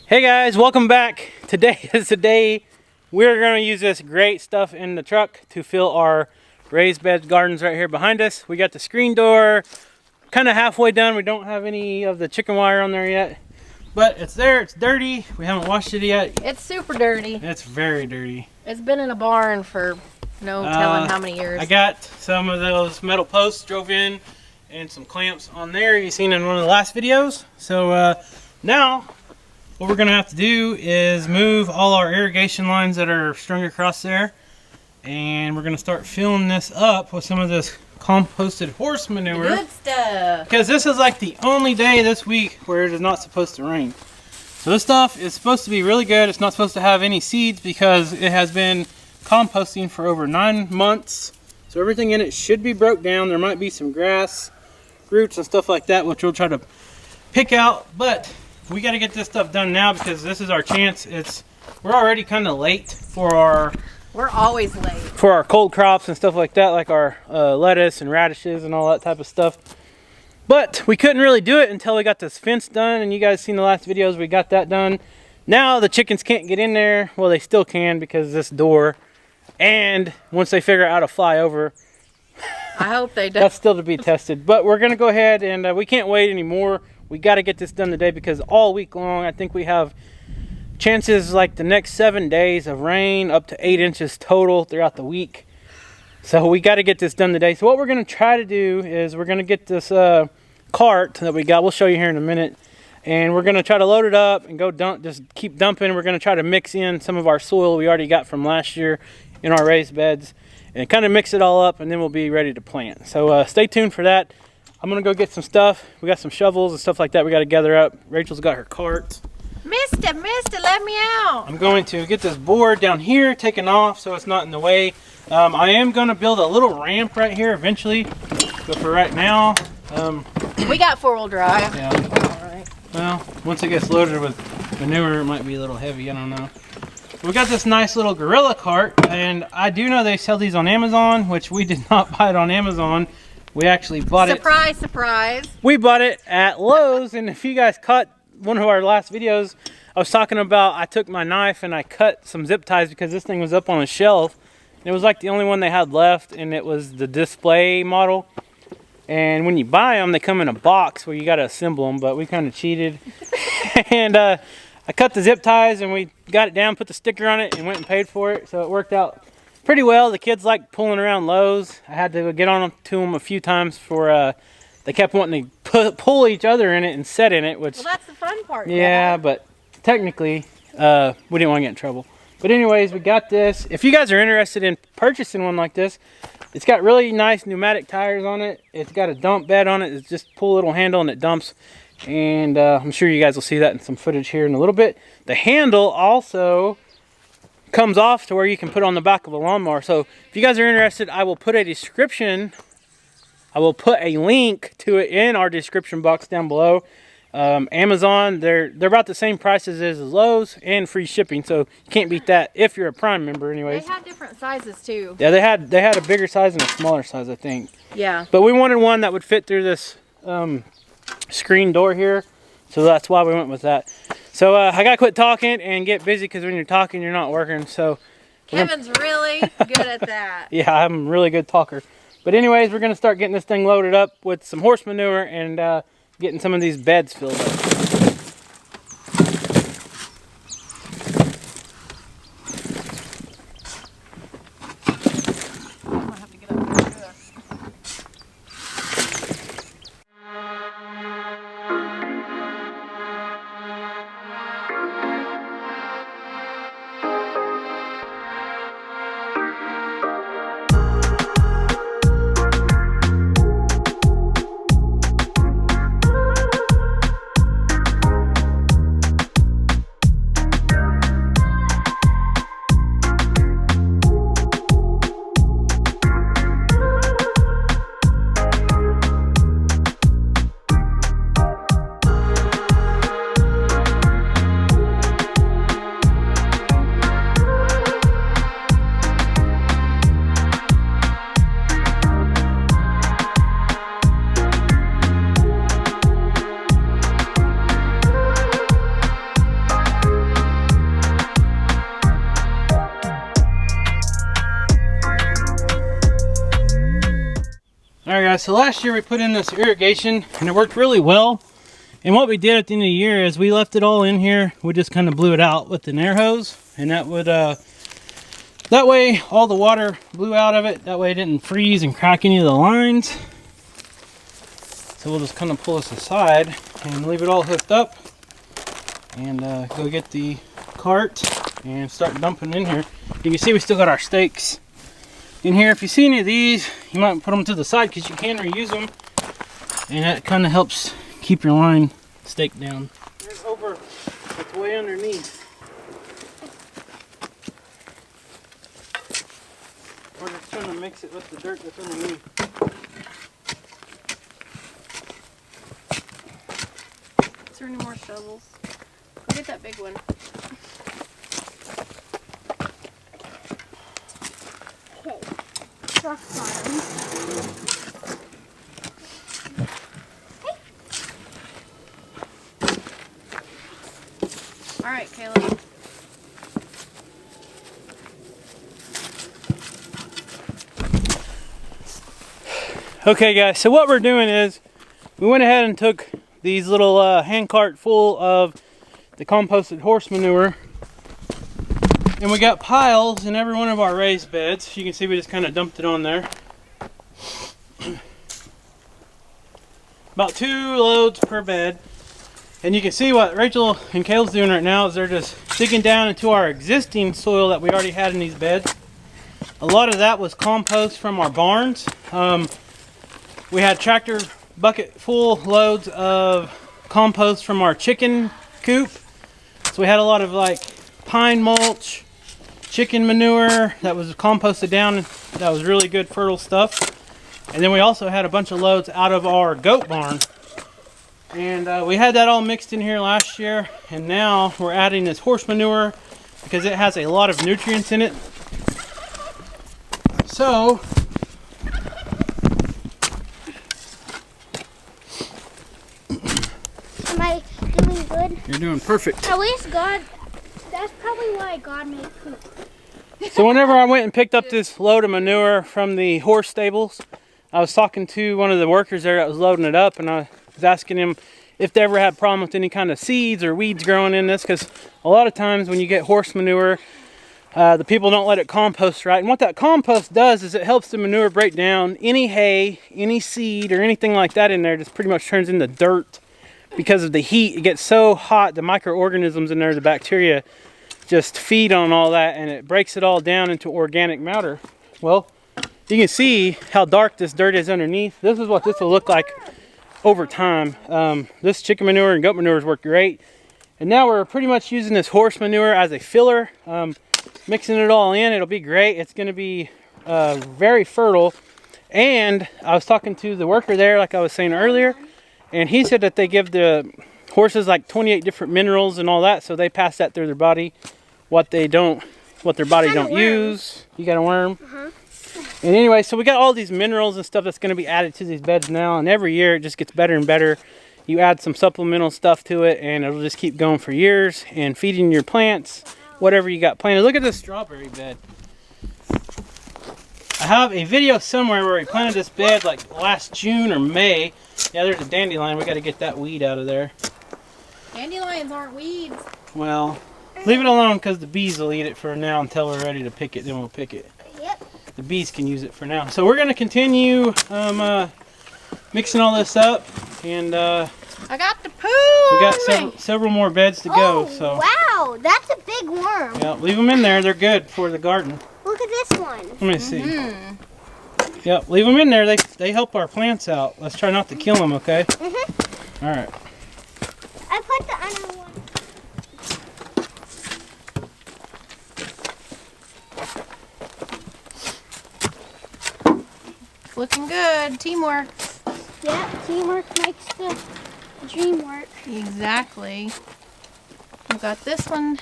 Hey guys, welcome back. Today is the day we're going to use this great stuff in the truck to fill our raised bed gardens right here behind us. We got the screen door kind of halfway done. We don't have any of the chicken wire on there yet, but it's there. It's dirty. We haven't washed it yet. It's super dirty. It's very dirty. It's been in a barn for no telling how many years. I got some of those metal posts drove in and some clamps on there you've seen in one of the last videos. So now what we're going to have to do is move all our irrigation lines that are strung across there, and we're going to start filling this up with some of this composted horse manure. Good stuff. Because this is like the only day this week where it is not supposed to rain. So this stuff is supposed to be really good. It's not supposed to have any seeds because it has been composting for over 9 months. So everything in it should be broke down. There might be some grass, roots and stuff like that, which we'll try to pick out, but we got to get this stuff done now because this is our chance. We're already kind of late for our We're always late for our cold crops and stuff like that, like our lettuce and radishes and all that type of stuff. But we couldn't really do it until we got this fence done, and you guys seen the last videos. We got that done. Now the chickens can't get in there. Well, they still can because of this door, and once they figure out how to fly over, I hope they do. that's still to be tested. But we're gonna go ahead, and we can't wait anymore. We got to get this done today because all week long I think we have chances like the next 7 days of rain, up to 8 inches total throughout the week. So we got to get this done today. So what we're going to try to do is we're going to get this cart that we got. We'll show you here in a minute. And we're going to try to load it up and go dump, just keep dumping. We're going to try to mix in some of our soil we already got from last year in our raised beds and kind of mix it all up, and then we'll be ready to plant. So stay tuned for that. I'm going to go get some stuff. We got some shovels and stuff like that we got to gather up. Rachel's got her cart. Mister, let me out. I'm going to get this board down here taken off so it's not in the way. I am going to build a little ramp right here eventually, but for right now, we got 4-wheel drive. yeah. All right. Well, once it gets loaded with manure, it might be a little heavy. I don't know. We got this nice little gorilla cart, and I do know they sell these on Amazon, which we did not buy it on Amazon. We actually bought it. Surprise, surprise. We bought it at Lowe's, and if you guys caught one of our last videos, I was talking about I took my knife and I cut some zip ties because this thing was up on a shelf. It was like the only one they had left, and it was the display model. And when you buy them, they come in a box where you got to assemble them, but we kind of cheated. And I cut the zip ties, and we got it down, put the sticker on it, and went and paid for it. So it worked out pretty well. The kids like pulling around Lowe's. I had to get on to them a few times for they kept wanting to pull each other in it and set in it, which Well, that's the fun part. yeah, but technically we didn't want to get in trouble. But anyways, we got this. If you guys are interested in purchasing one like this, it's got really nice pneumatic tires on it. It's got a dump bed on it. It's just pull a little handle and it dumps. And I'm sure you guys will see that in some footage here in a little bit. The handle also comes off to where you can put on the back of a lawnmower. So if you guys are interested, I will put a link to it in our description box down below. Amazon, they're about the same prices as Lowe's and free shipping, so you can't beat that if you're a Prime member anyways. They had different sizes too. Yeah, they had a bigger size and a smaller size, I think. Yeah. But we wanted one that would fit through this screen door here, so that's why we went with that. So I gotta quit talking and get busy because when you're talking, you're not working. So Kevin's really good at that. yeah, I'm a really good talker. But anyways, we're gonna start getting this thing loaded up with some horse manure and getting some of these beds filled up. so last year we put in this irrigation and it worked really well. And what we did at the end of the year is we left it all in here. We just kind of blew it out with an air hose, and that would that way all the water blew out of it. That way it didn't freeze and crack any of the lines. So we'll just kind of pull this aside and leave it all hooked up, and go get the cart and start dumping in here. You can see we still got our stakes in here. If you see any of these, you might put them to the side because you can reuse them, and that kind of helps keep your line staked down. There's over, it's way underneath. We're just trying to mix it with the dirt that's underneath. Is there any more shovels? Go get that big one. Okay. Rock bottom. All right, Caleb. Okay guys, so what we're doing is we went ahead and took these little hand cart full of the composted horse manure, and we got piles in every one of our raised beds. You can see we just kind of dumped it on there. About 2 loads per bed. And you can see what Rachel and Caleb's doing right now is they're just digging down into our existing soil that we already had in these beds. A lot of that was compost from our barns. We had tractor bucket full loads of compost from our chicken coop. So we had a lot of like pine mulch, chicken manure that was composted down. That was really good fertile stuff. And then we also had a bunch of loads out of our goat barn. And we had that all mixed in here last year, and now we're adding this horse manure because it has a lot of nutrients in it. So Am I doing good? you're doing perfect. At least God, that's probably why God made poop. So whenever I went and picked up this load of manure from the horse stables, I was talking to one of the workers there that was loading it up, and I was asking him if they ever had a problem with any kind of seeds or weeds growing in this, because a lot of times when you get horse manure, the people don't let it compost right. And what that compost does is it helps the manure break down any hay, any seed, or anything like that in there. Just pretty much turns into dirt because of the heat. It gets so hot, the microorganisms in there, the bacteria, just feed on all that, and it breaks it all down into organic matter. Well, you can see how dark this dirt is underneath. This is what this will look like over time. This chicken manure and goat manure has worked great. And now we're pretty much using this horse manure as a filler. Mixing it all in, it'll be great. It's going to be very fertile. And I was talking to the worker there, like I was saying earlier, and he said that they give the horses like 28 different minerals and all that, so they pass that through their body. What their body don't use. You got a worm? Uh-huh. And anyway, so we got all these minerals and stuff that's going to be added to these beds now, and every year it just gets better and better. You add some supplemental stuff to it, and it'll just keep going for years and feeding your plants, whatever you got planted. Look at this strawberry bed. I have a video somewhere where we planted this bed like last June or May. Yeah, there's a dandelion. We got to get that weed out of there. Dandelions aren't weeds. Well, leave it alone because the bees will eat it for now until we're ready to pick it. Then we'll pick it. Yep. The bees can use it for now. So we're going to continue mixing all this up, and I got the poo. we got several more beds to go. So Wow, that's a big worm. yeah, leave them in there. They're good for the garden. Look at this one. Let me see. Yep, leave them in there. They help our plants out. Let's try not to kill them, okay? Mm-hmm. All right. I put the other one. Looking good. Teamwork. Yeah, teamwork makes the dream work. Exactly. We've got this one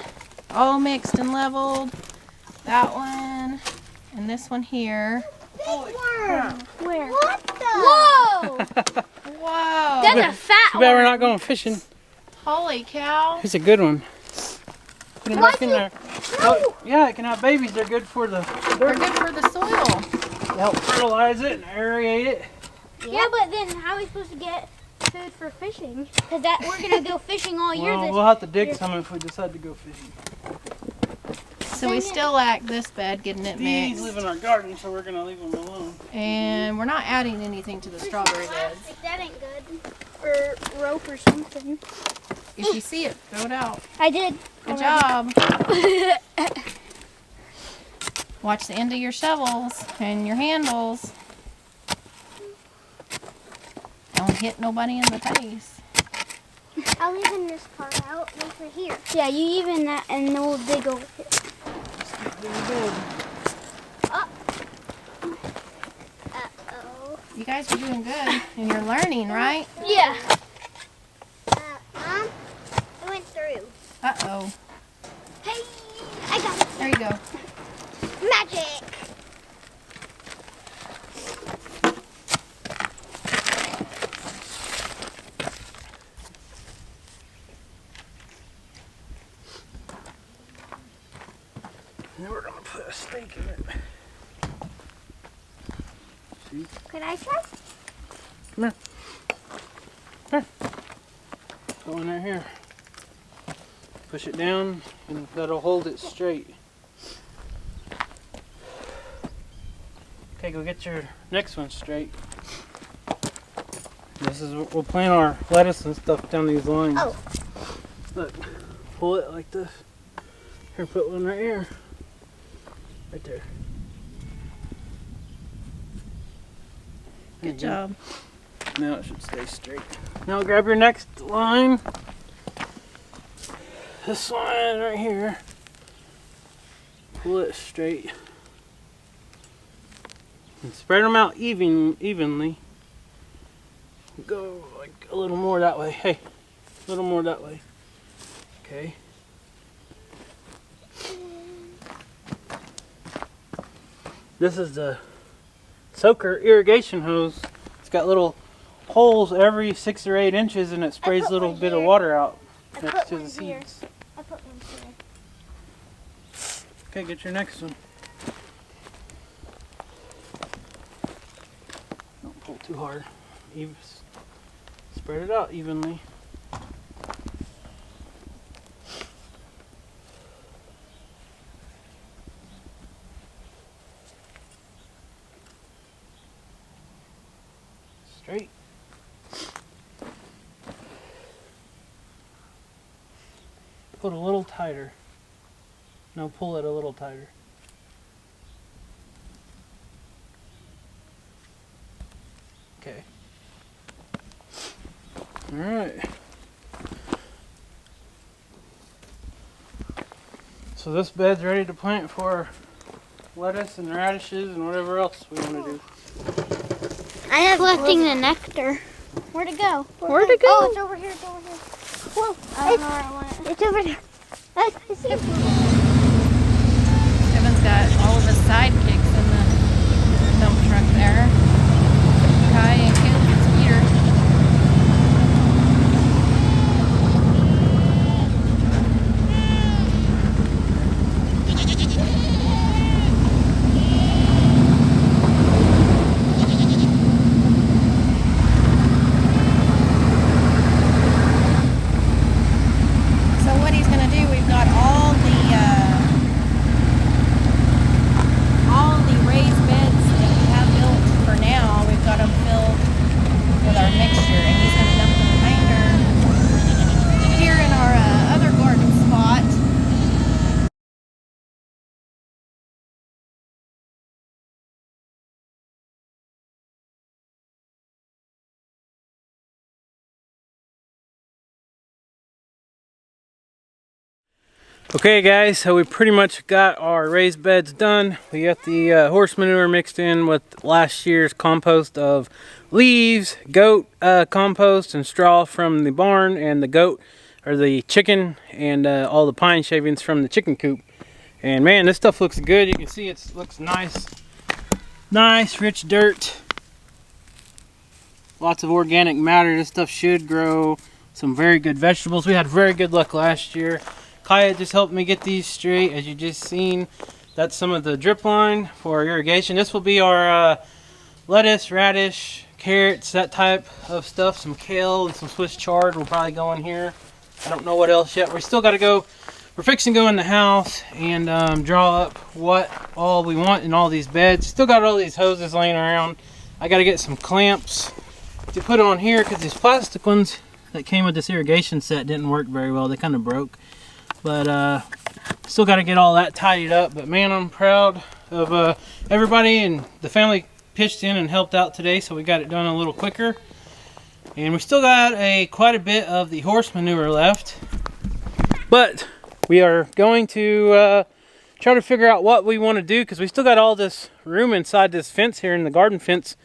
all mixed and leveled. That one. And this one here. Big worm. Where? What the? Whoa! Whoa. That's a fat Too bad one. we're not going fishing. Holy cow. It's a good one. Put them back in there. No. Oh, yeah, it can have babies. They're good for the They're good for the soil. help fertilize it and aerate it. Yeah, but then how are we supposed to get food for fishing? Because we're gonna go fishing all year. Well, we'll have to dig some if we decide to go fishing. So we still lack this bed, getting it These mixed. live in our garden, so we're gonna leave them alone. And we're not adding anything to the strawberry beds. That ain't good. Or rope or something. If you see it, throw it out. I did. Good job. Watch the end of your shovels and your handles. Don't hit nobody in the face. I'll even this part out over here. Yeah, you even that and then we'll dig over here. Uh-oh. You guys are doing good and you're learning, right? Yeah. Mom, it went through. Uh-oh. Hey, I got it. There you go. Magic. And we're gonna put a stake in it. See? Could I try? Come here. Here. Put one right here. Push it down and that'll hold it straight. Okay, go get your next one straight. This is what we'll plant our lettuce and stuff down these lines. Oh. Look, pull it like this. Here, put one right here. Right there. Good job. Now it should stay straight. Now grab your next line. This line right here. Pull it straight. And spread them out evenly. Go like a little more that way. Hey, a little more that way. Okay. This is the soaker irrigation hose. It's got little holes every 6 or 8 inches and it sprays a little one bit of here. water out I next put to one the here. seeds. I put one here. Okay, get your next one. Don't pull too hard. Spread it out evenly. Straight. Put a little tighter. No, pull it a little tighter. Okay. All right. So this bed's ready to plant for lettuce and radishes and whatever else we want to do. I am collecting the nectar. Where'd it go? Where'd it go? Oh, it's over here. It's over here. Whoa! I don't know where I want it. It's over there. I see it. Kevin's got all of his sidekicks in the dump truck there. Kai and Caleb's Peter. So what he's gonna do, we've got all the raised beds that we have built for now. We've got them filled with our mixture, and he's gonna dump the remainder here in our other garden spot. Okay guys, so we pretty much got our raised beds done. We got the horse manure mixed in with last year's compost of leaves, goat compost, and straw from the barn, and the goat, or the chicken, and all the pine shavings from the chicken coop. And man, this stuff looks good. You can see it looks nice. Nice, rich dirt. Lots of organic matter. This stuff should grow some very good vegetables. We had very good luck last year. Kaya just helped me get these straight, as you just seen. That's some of the drip line for our irrigation. This will be our lettuce, radish, carrots, that type of stuff. Some kale and some Swiss chard will probably go in here. I don't know what else yet. We still got to go. We're fixing to go in the house and draw up what all we want in all these beds. Still got all these hoses laying around. I got to get some clamps to put on here because these plastic ones that came with this irrigation set didn't work very well. They kind of broke. But still got to get all that tidied up. But man, I'm proud of everybody, and the family pitched in and helped out today, so we got it done a little quicker. And we still got quite a bit of the horse manure left. But we are going to try to figure out what we want to do, because we still got all this room inside this fence here in the garden fence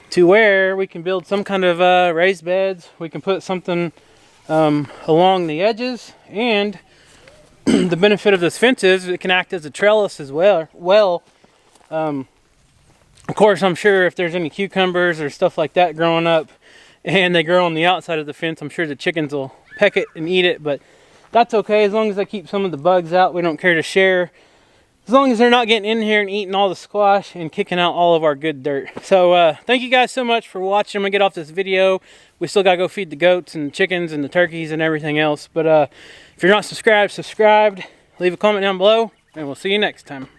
to where we can build some kind of raised beds. We can put something along the edges, and the benefit of this fence is it can act as a trellis as well. Of course, I'm sure if there's any cucumbers or stuff like that growing up and they grow on the outside of the fence, I'm sure the chickens will peck it and eat it, but that's okay as long as I keep some of the bugs out. We don't care to share, as long as they're not getting in here and eating all the squash and kicking out all of our good dirt. So thank you guys so much for watching. I'm gonna get off this video. We still gotta go feed the goats and the chickens and the turkeys and everything else. But if you're not subscribed, leave a comment down below, and we'll see you next time.